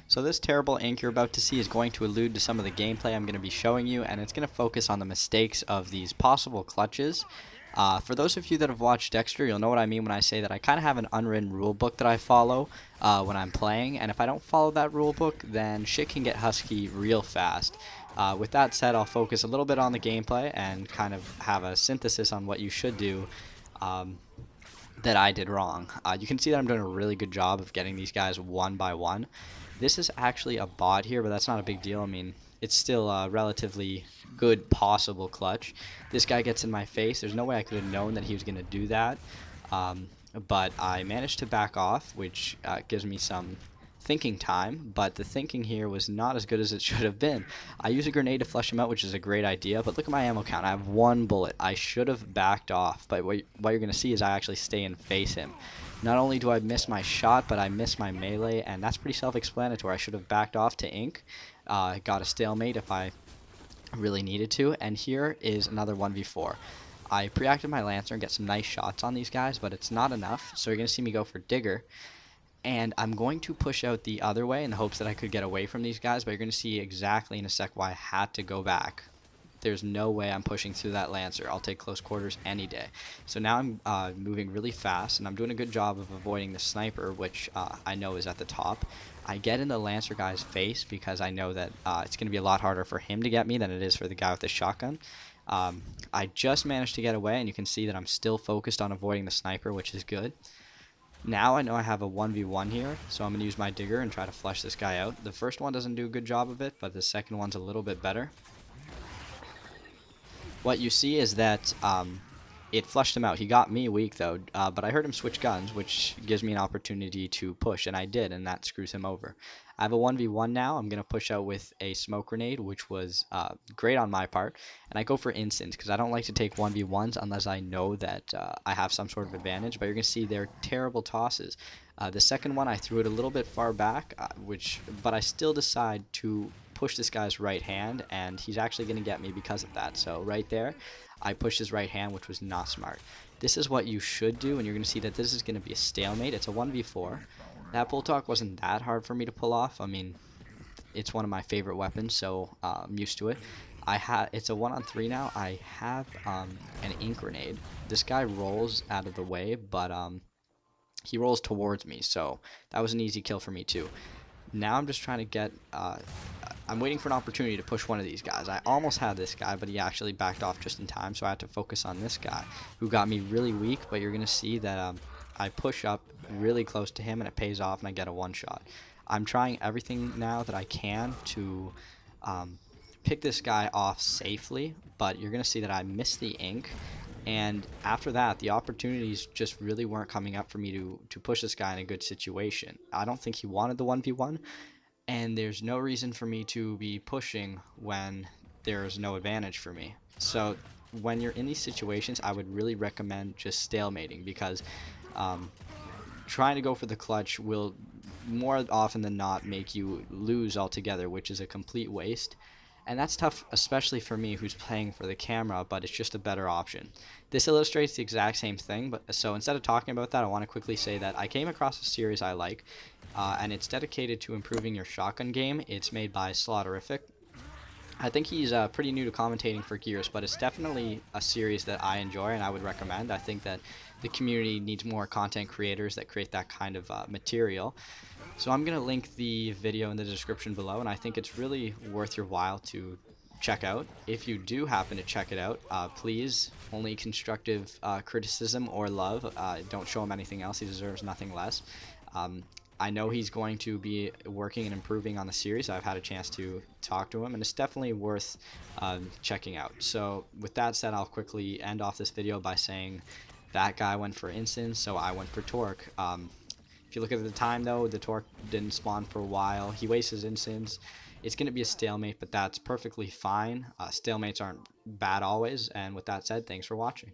So this terrible ink you're about to see is going to allude to some of the gameplay I'm going to be showing you, and it's going to focus on the mistakes of these possible clutches. For those of you that have watched Dexter, you'll know what I mean when I say that I kind of have an unwritten rule book that I follow when I'm playing, and if I don't follow that rule book, then shit can get husky real fast. With that said, I'll focus a little bit on the gameplay and kind of have a synthesis on what you should do that I did wrong. You can see that I'm doing a really good job of getting these guys one by one. This is actually a bot here, but that's not a big deal. I mean, it's still a relatively good possible clutch. This guy gets in my face. There's no way I could have known that he was going to do that. But I managed to back off, which gives me some thinking time, but the thinking here was not as good as it should have been. I use a grenade to flush him out, which is a great idea, but look at my ammo count. I have one bullet. I should have backed off, but what you're going to see is I actually stay and face him. Not only do I miss my shot, but I miss my melee, and that's pretty self-explanatory. I should have backed off to ink, got a stalemate if I really needed to, and here is another 1v4. I pre-acted my Lancer and get some nice shots on these guys, but it's not enough, so you're going to see me go for Digger. And I'm going to push out the other way in the hopes that I could get away from these guys, but you're going to see exactly in a sec why I had to go back. There's no way I'm pushing through that Lancer. I'll take close quarters any day. So now I'm moving really fast, and I'm doing a good job of avoiding the sniper, which I know is at the top. I get in the Lancer guy's face because I know that it's going to be a lot harder for him to get me than it is for the guy with the shotgun. I just managed to get away, and you can see that I'm still focused on avoiding the sniper, which is good. Now I know I have a 1v1 here, so I'm going to use my Digger and try to flush this guy out. The first one doesn't do a good job of it, but the second one's a little bit better. What you see is that it flushed him out. He got me weak, though, but I heard him switch guns, which gives me an opportunity to push, and I did, and that screws him over. I have a 1v1 now. I'm going to push out with a smoke grenade, which was great on my part, and I go for instants because I don't like to take 1v1s unless I know that I have some sort of advantage, but you're going to see they're terrible tosses. The second one, I threw it a little bit far back, but I still decide to push this guy's right hand, and he's actually going to get me because of that. So right there, I pushed his right hand, which was not smart. This is what you should do, and you're going to see that this is going to be a stalemate. It's a 1v4. That bull talk wasn't that hard for me to pull off. I mean, it's one of my favorite weapons, so I'm used to it. It's a 1-on-3 now. I have an ink grenade. This guy rolls out of the way, but he rolls towards me, so that was an easy kill for me too. Now I'm just trying to get, I'm waiting for an opportunity to push one of these guys. I almost had this guy, but he actually backed off just in time, so I had to focus on this guy, who got me really weak, but you're going to see that I push up really close to him, and it pays off, and I get a one-shot. I'm trying everything now that I can to pick this guy off safely, but you're going to see that I missed the ink. And after that, the opportunities just really weren't coming up for me to push this guy in a good situation. I don't think he wanted the 1v1, and there's no reason for me to be pushing when there's no advantage for me. So when you're in these situations, I would really recommend just stalemating, because trying to go for the clutch will more often than not make you lose altogether, which is a complete waste. And that's tough, especially for me who's playing for the camera, but it's just a better option. This illustrates the exact same thing, but so instead of talking about that, I want to quickly say that I came across a series I like, and it's dedicated to improving your shotgun game. It's made by Slaughterific. I think he's pretty new to commentating for Gears, but it's definitely a series that I enjoy and I would recommend. I think that the community needs more content creators that create that kind of material. So I'm going to link the video in the description below, and I think it's really worth your while to check out. If you do happen to check it out, please, only constructive criticism or love. Don't show him anything else. He deserves nothing less. I know he's going to be working and improving on the series. I've had a chance to talk to him, and it's definitely worth checking out. So with that said, I'll quickly end off this video by saying that guy went for instance, so I went for torque. If you look at the time, though, the torque didn't spawn for a while. He wastes his instants. It's going to be a stalemate, but that's perfectly fine. Stalemates aren't bad always. And with that said, thanks for watching.